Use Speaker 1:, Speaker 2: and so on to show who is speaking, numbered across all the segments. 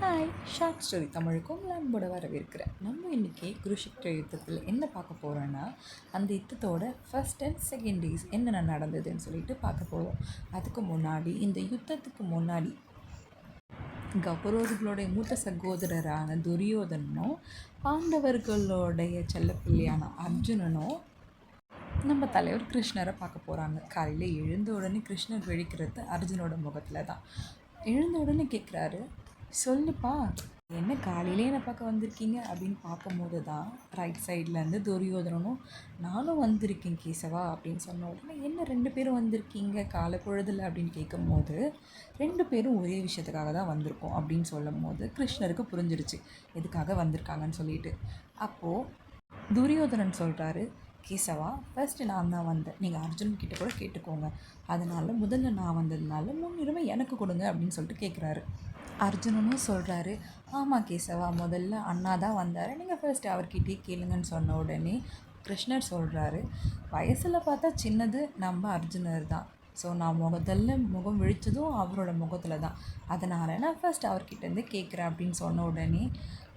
Speaker 1: Hi, short story தமிழுக்கும் அன்போட வரவேற்கிறேன். நம்ம இன்றைக்கி குருஷேத்திர யுத்தத்தில் என்ன பார்க்க போகிறோன்னா, அந்த யுத்தத்தோட ஃபர்ஸ்ட் அண்ட் செகண்ட் டேஸ் என்னென்ன நடந்ததுன்னு சொல்லிட்டு பார்க்க போகிறோம். அதுக்கு முன்னாடி இந்த யுத்தத்துக்கு முன்னாடி கௌரவர்களுடைய மூத்த சகோதரரான துரியோதனனும் பாண்டவர்களுடைய செல்லப்பிள்ளையான அர்ஜுனனும் நம்ம தலைவர் கிருஷ்ணரை பார்க்க போகிறாங்க. காலையில் எழுந்த உடனே கிருஷ்ணர் விழிக்கிறது அர்ஜுனோட முகத்தில் தான். எழுந்த உடனே கேட்குறாரு, சொல்லுப்பா, என்ன காலையிலே என்னை பார்க்க வந்திருக்கீங்க அப்படின்னு பார்க்கும்போது தான் ரைட் சைட்லேருந்து துரியோதனனும் நானும் வந்திருக்கேன் கேசவா அப்படின்னு சொன்ன உடனே, என்ன 2 பேரும் வந்திருக்கீங்க காலை பொழுதில் அப்படின்னு கேட்கும்போது, 2 பேரும் ஒரே விஷயத்துக்காக தான் வந்திருக்கோம் அப்படின்னு சொல்லும் போது கிருஷ்ணருக்கு புரிஞ்சிடுச்சு எதுக்காக வந்திருக்காங்கன்னு சொல்லிட்டு. அப்போது துரியோதனன் சொல்கிறாரு, கேசவா, ஃபர்ஸ்ட்டு நான் தான் வந்தேன், நீங்கள் அர்ஜுன்கிட்ட கூட கேட்டுக்கோங்க, அதனால் முதல்ல நான் வந்ததுனால முன்னுரிமை எனக்கு கொடுங்க அப்படின்னு சொல்லிட்டு கேட்குறாரு. அர்ஜுனனும் சொல்கிறாரு, ஆமாம் கேசவா, முதல்ல அண்ணா தான் வந்தார், நீங்கள் ஃபர்ஸ்ட்டு அவர்கிட்டயே கேளுங்கன்னு சொன்ன உடனே கிருஷ்ணர் சொல்கிறாரு, வயசில் பார்த்தா சின்னது நம்ம அர்ஜுனர் தான், ஸோ நான் முதல்ல முகம் விழித்ததும் அவரோட முகத்தில் தான், அதனால் நான் ஃபர்ஸ்ட் அவர்கிட்டேருந்து கேட்குறேன் அப்படின்னு சொன்ன உடனே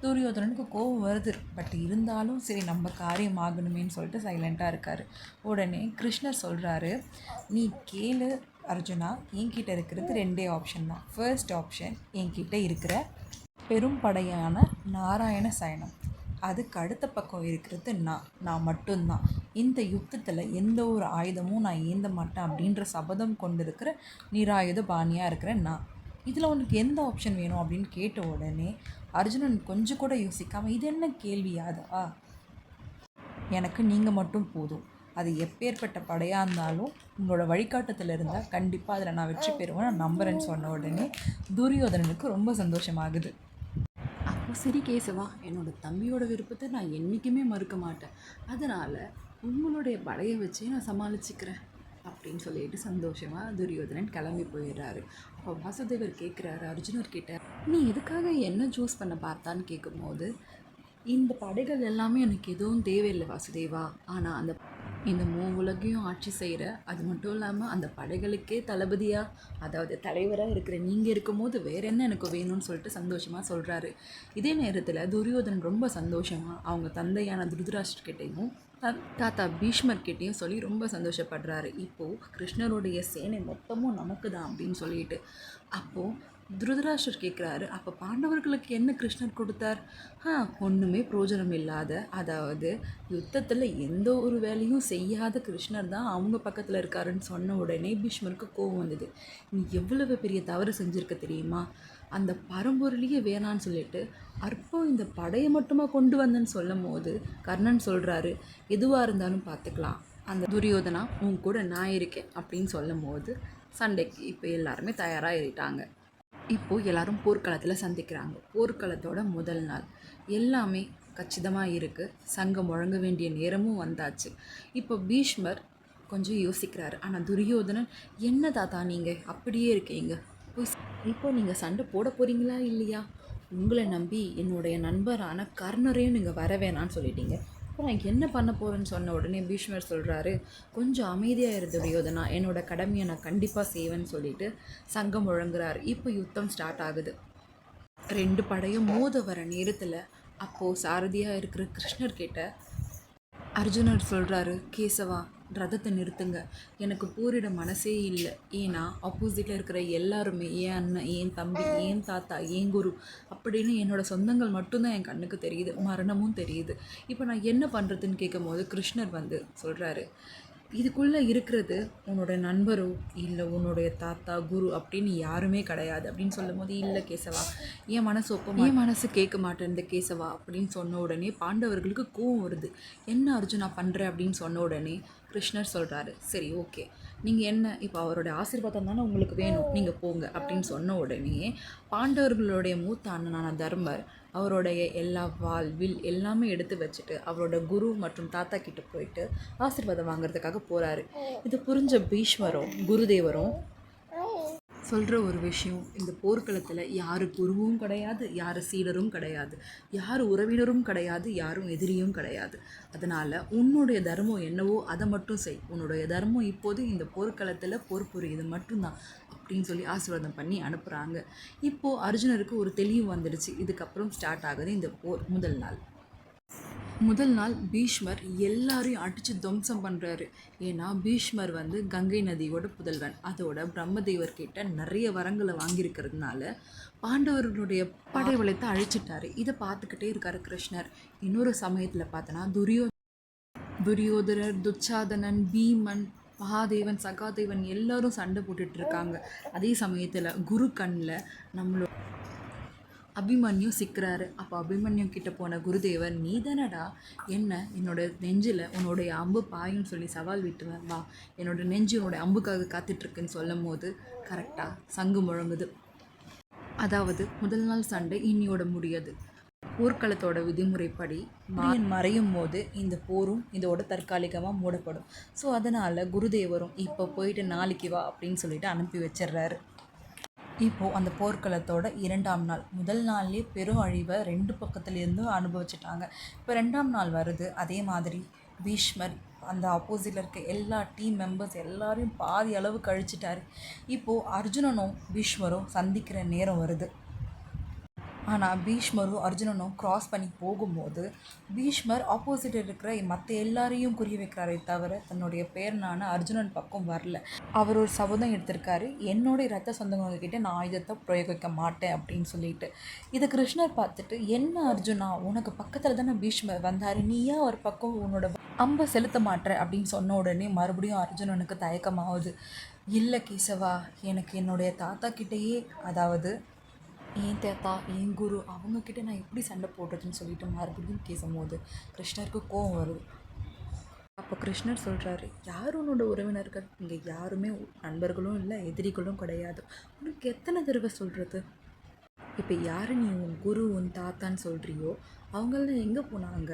Speaker 1: துரியோதனனுக்கு கோவம் வருது. பட் இருந்தாலும் சரி நம்ம காரியம் ஆகணுமேன்னு சொல்லிட்டு சைலண்ட்டாக இருக்கார். உடனே கிருஷ்ணர் சொல்கிறாரு, நீ கேளு அர்ஜுனா, என்கிட்ட இருக்கிறது 2 ஆப்ஷன் தான். ஃபர்ஸ்ட் ஆப்ஷன் என்கிட்ட இருக்கிற பெரும் படையான நாராயண சயனம், அதுக்கு அடுத்த பக்கம் இருக்கிறது நான் மட்டும்தான். இந்த யுத்தத்தில் எந்த ஒரு ஆயுதமும் நான் ஏந்த மாட்டேன் அப்படின்ற சபதம் கொண்டிருக்கிற நிராயுத பாணியாக இருக்கிற நான். இதில் உனக்கு எந்த ஆப்ஷன் வேணும் அப்படின்னு கேட்ட உடனே அர்ஜுனன் கொஞ்சம் கூட யோசிக்காமல், இது என்ன கேள்வியாதா, எனக்கு நீங்கள் மட்டும் போதும், அது எப்பேற்பட்ட படையாக இருந்தாலும் உங்களோட வழிகாட்டத்தில் இருந்தால் கண்டிப்பாக அதில் நான் வெற்றி பெறுவேன், நான் நம்புறேன்னு சொன்ன உடனே துரியோதனனுக்கு ரொம்ப சந்தோஷமாகுது.
Speaker 2: அப்போ சரி கேசவா, என்னோடய தம்பியோட விருப்பத்தை நான் என்றைக்குமே மறுக்க மாட்டேன், அதனால் உங்களுடைய படையை வச்சே நான் சமாளிச்சுக்கிறேன் அப்படின்னு சொல்லிட்டு சந்தோஷமாக துரியோதனன் கிளம்பி போயிடுறாரு. அப்போ வாசுதேவர் கேட்குறாரு அர்ஜுனர்கிட்ட, நீ எதுக்காக என்ன சூஸ் பண்ண பார்த்தான்னு கேட்கும்போது, இந்த படைகள் எல்லாமே எனக்கு எதுவும் தேவையில்லை வாசுதேவா, ஆனால் இந்த உலகையும் ஆட்சி செய்கிற, அது மட்டும் இல்லாமல் அந்த படைகளுக்கே தளபதியாக, அதாவது தலைவராக இருக்கிற நீங்கள் இருக்கும்போது வேறு என்ன எனக்கு வேணும்னு சொல்லிட்டு சந்தோஷமாக சொல்கிறாரு. இதே நேரத்தில் துரியோதனன் ரொம்ப சந்தோஷமாக அவங்க தந்தையான திருதராஷ்டிரர்கிட்டையும் தாத்தா பீஷ்மர்கிட்டையும் சொல்லி ரொம்ப சந்தோஷப்படுறாரு. இப்போது கிருஷ்ணருடைய சேனை மொத்தமும் நமக்கு தான் அப்படின்னு சொல்லிட்டு. அப்போது திருதராஷ்டிரர் கேட்குறாரு, அப்போ பாண்டவர்களுக்கு என்ன கிருஷ்ணர் கொடுத்தார்? ஒன்றுமே பிரயோஜனம் இல்லாத, அதாவது யுத்தத்தில் எந்த ஒரு வேலையும் செய்யாத கிருஷ்ணர் தான் அவங்க பக்கத்தில் இருக்காருன்னு சொன்ன உடனே பீஷ்மருக்கு கோவம் வந்தது. நீ எவ்வளவு பெரிய தவறு செஞ்சுருக்க தெரியுமா, அந்த பரம்பொருளையே வேணான்னு சொல்லிட்டு அற்பம் இந்த படையை மட்டுமா கொண்டு வந்தேன்னு சொல்லும் போது கர்ணன் சொல்கிறாரு, எதுவாக இருந்தாலும் பார்த்துக்கலாம், அந்த துரியோதனா உன் கூட நான் இருக்கேன் அப்படின்னு சொல்லும் போது சண்டைக்கு இப்போ எல்லாருமே தயாராக ஏறிட்டாங்க. இப்போது எல்லோரும் போர்க்களத்தில் சந்திக்கிறாங்க. போர்க்களத்தோட முதல் நாள் எல்லாமே கச்சிதமாக இருக்குது. சங்கம் முழங்க வேண்டிய நேரமும் வந்தாச்சு. இப்போ பீஷ்மர் கொஞ்சம் யோசிக்கிறாரு. ஆனால் துரியோதனன், என்ன தாத்தா நீங்கள் அப்படியே இருக்கீங்க, இப்போ நீங்கள் சண்டை போட போகிறீங்களா இல்லையா, உங்களை நம்பி என்னுடைய நண்பரான கர்ணரையும் நீங்கள் வர வேணான்னு சொல்லிட்டீங்க, இப்போ நான் என்ன பண்ண போகிறேன்னு சொன்ன உடனே பீஷ்மர் சொல்கிறாரு, கொஞ்சம் அமைதியாக இரு துரியோதனா, என்னோடய கடமையை நான் கண்டிப்பாக செய்வேன்னு சொல்லிட்டு சங்கம் முழங்குறார். இப்போ யுத்தம் ஸ்டார்ட் ஆகுது. 2 படையும் மோத வர நேரத்தில் அப்போது சாரதியாக இருக்கிற கிருஷ்ணர்கிட்ட அர்ஜுனர் சொல்கிறாரு, கேசவா, ரதத்தை நிறுத்துங்க, எனக்கு போரிட மனசே இல்லை, ஏன்னா ஆப்போசிட்டில் இருக்கிற எல்லாருமே என் அண்ணன், என் தம்பி, என் தாத்தா, என் குரு அப்படின்னு என்னோடய சொந்தங்கள் மட்டும்தான் என் கண்ணுக்கு தெரியுது, மரணமும் தெரியுது, இப்போ நான் என்ன பண்ணுறதுன்னு கேட்கும் போது கிருஷ்ணர் வந்து சொல்கிறாரு, இதுக்குள்ளே இருக்கிறது உன்னோட நண்பரோ இல்லை உன்னுடைய தாத்தா குரு அப்படின்னு யாருமே கிடையாது அப்படின்னு சொல்லும் போது, இல்லை கேசவா, என் மனசு கேட்க மாட்டேன் இந்த கேசவா அப்படின்னு சொன்ன உடனே பாண்டவர்களுக்கு கோவம் வருது. என்ன அர்ஜுனா பண்ணுற அப்படின்னு சொன்ன உடனே கிருஷ்ணர் சொல்கிறாரு, சரி ஓகே, நீங்கள் என்ன இப்போ அவருடைய ஆசீர்வாதம் தானே உங்களுக்கு வேணும், நீங்கள் போங்க அப்படின்னு சொன்ன உடனே பாண்டவர்களுடைய மூத்த அண்ணனான தர்மர் அவருடைய எல்லா வில் எல்லாமே எடுத்து வச்சுட்டு அவரோட குரு மற்றும் தாத்தா கிட்ட போயிட்டு ஆசீர்வாதம் வாங்குறதுக்காக போகிறாரு. இது புரிஞ்ச பீஷ்மரும் குருதேவரும் சொல்கிற ஒரு விஷயம், இந்த போர்க்களத்தில் யார் குருவும் கிடையாது, யார் சீடரும் கிடையாது, யார் உறவினரும் கிடையாது, யாரும் எதிரியும் கிடையாது. அதனால் உன்னுடைய தர்மம் என்னவோ அதை மட்டும் செய், உன்னுடைய தர்மம் இப்போது இந்த போர்க்களத்தில் போர் புரியுது மட்டும்தான் அப்படின்னு சொல்லி ஆசீர்வாதம் பண்ணி அனுப்புகிறாங்க. இப்போது அர்ஜுனருக்கு ஒரு தெளிவு வந்துடுச்சு. இதுக்கப்புறம் ஸ்டார்ட் ஆகுது இந்த போர். முதல் நாள் பீஷ்மர் எல்லாரையும் அடித்து துவம்சம் பண்ணுறாரு. ஏன்னா பீஷ்மர் வந்து கங்கை நதியோட புதல்வன். அதோட பிரம்மதேவர்கிட்ட நிறைய வரங்களை வாங்கியிருக்கிறதுனால பாண்டவர்களுடைய படைவலத்தை அழிச்சிட்டாரு. இதை பார்த்துக்கிட்டே இருக்காரு கிருஷ்ணர். இன்னொரு சமயத்தில் பார்த்தோன்னா துரியோதனர், துச்சாதனன், பீமன், மகாதேவன், சகாதேவன் எல்லாரும் சண்டை போட்டுட்டு இருக்காங்க. அதே சமயத்தில் குரு கண்ணில் நம்மளோட அபிமன்யு சிக்கிறாரு. அப்போ அபிமன்யு கிட்ட போன குருதேவர், நீ தானடா என்னோட நெஞ்சில் உன்னுடைய அம்பு பாயுன்னு சொல்லி சவால் விட்டுவேன், வா, என்னோட நெஞ்சு உன்னோட அம்புக்காக காத்துட்ருக்குன்னு சொல்லும் போது கரெக்டாக சங்கு முழங்குது. அதாவது முதல் நாள் சண்டை இன்னியோட முடியாது. போர்க்களத்தோட விதிமுறைப்படி மறையும் போது இந்த போரும் இதோட தற்காலிகமாக மூடப்படும். ஸோ அதனால் குருதேவரும் இப்போ போயிட்டு நாளைக்கு வா அப்படின்னு சொல்லிட்டு அனுப்பி வச்சிடுறாரு. இப்போது அந்த போர்க்களத்தோட 2ஆம் நாள். முதல் நாள்லேயே பெரும் அழிவை 2 பக்கத்துலேருந்தும் அனுபவிச்சிட்டாங்க. இப்போ 2ஆம் நாள் வருது. அதே மாதிரி பீஷ்மர் அந்த ஆப்போசிட்டில் இருக்க எல்லா டீம் மெம்பர்ஸ் எல்லாரையும் பாதி அளவு கழிச்சிட்டாரு. இப்போது அர்ஜுனனும் பீஷ்மரும் சந்திக்கிற நேரம் வருது. ஆனால் பீஷ்மரும் அர்ஜுனனும் கிராஸ் பண்ணி போகும்போது பீஷ்மர் ஆப்போசிட் இருக்கிற மற்ற எல்லாரையும் குறி வைக்கிறாரே தவிர தன்னுடைய பேரனான அர்ஜுனன் பக்கம் வரல. அவர் ஒரு சபதம் எடுத்திருக்காரு, என்னுடைய ரத்த சொந்தங்கக்கிட்ட நான் ஆயுதத்தை பிரயோகிக்க மாட்டேன் அப்படின்னு சொல்லிட்டு. இதை கிருஷ்ணர் பார்த்துட்டு, என்ன அர்ஜுனா, உனக்கு பக்கத்தில் தானே பீஷ்மர் வந்தார், நீயா அவர் பக்கம் உன்னோட அம்பை செலுத்த மாட்டேற அப்படின்னு சொன்ன உடனே மறுபடியும் அர்ஜுனனுக்கு தயக்கமாகுது. இல்லை கேசவா, எனக்கு என்னுடைய தாத்தா கிட்டேயே, அதாவது என் தாத்தா, என் குரு, அவங்கக்கிட்ட நான் எப்படி சண்டை போடுறதுன்னு சொல்லிட்டு மறுபடியும் பேசும்போது கிருஷ்ணருக்கு கோவம் வருது. அப்போ கிருஷ்ணர் சொல்கிறாரு, யார் உன்னோட உறவினர்கள்? இங்கே யாருமே நண்பர்களும் இல்லை, எதிரிகளும் கிடையாது. உனக்கு எத்தனை தடவை சொல்கிறது? இப்போ யார் நீ உன் குரு, உன் தாத்தான்னு சொல்கிறியோ அவங்களாம் எங்கே போனாங்க?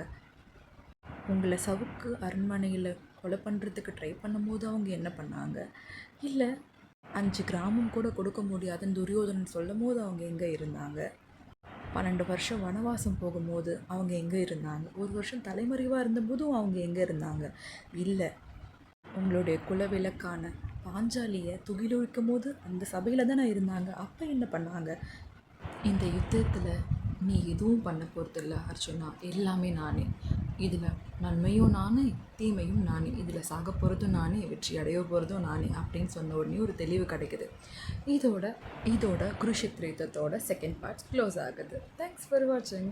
Speaker 2: உங்களை சவுக்கு அரண்மனையில் கொலை பண்ணுறதுக்கு ட்ரை பண்ணும்போது அவங்க என்ன பண்ணாங்க? இல்லை 5 கிராமம் கூட கொடுக்க முடியாதுன்னு துரியோதனன் சொல்லும் போது அவங்க எங்கே இருந்தாங்க? 12 வருஷம் வனவாசம் போகும்போது அவங்க எங்கே இருந்தாங்க? 1 வருஷம் தலைமறைவாக இருந்தபோதும் அவங்க எங்கே இருந்தாங்க? இல்லை, உங்களுடைய குலவிளக்கான பாஞ்சாலியை துகிலொழிக்கும் போது அந்த சபையில் தானே இருந்தாங்க. அப்போ என்ன பண்ணாங்க? இந்த யுத்தத்தில் நீ எதுவும் பண்ண போகிறதில்ல அர்ஜுனா, எல்லாமே நானே. இதில் நன்மையும் நானே, தீமையும் நானே. இதில் சாக போகிறதும் நானே, வெற்றி அடைய போகிறதும் நானே அப்படின்னு சொன்ன உடனே ஒரு தெளிவு கிடைக்குது. இதோட குருஷேத்திர யுத்தத்தோட 2nd பார்ட் க்ளோஸ் ஆகுது. தேங்க்ஸ் ஃபார் வாட்சிங்.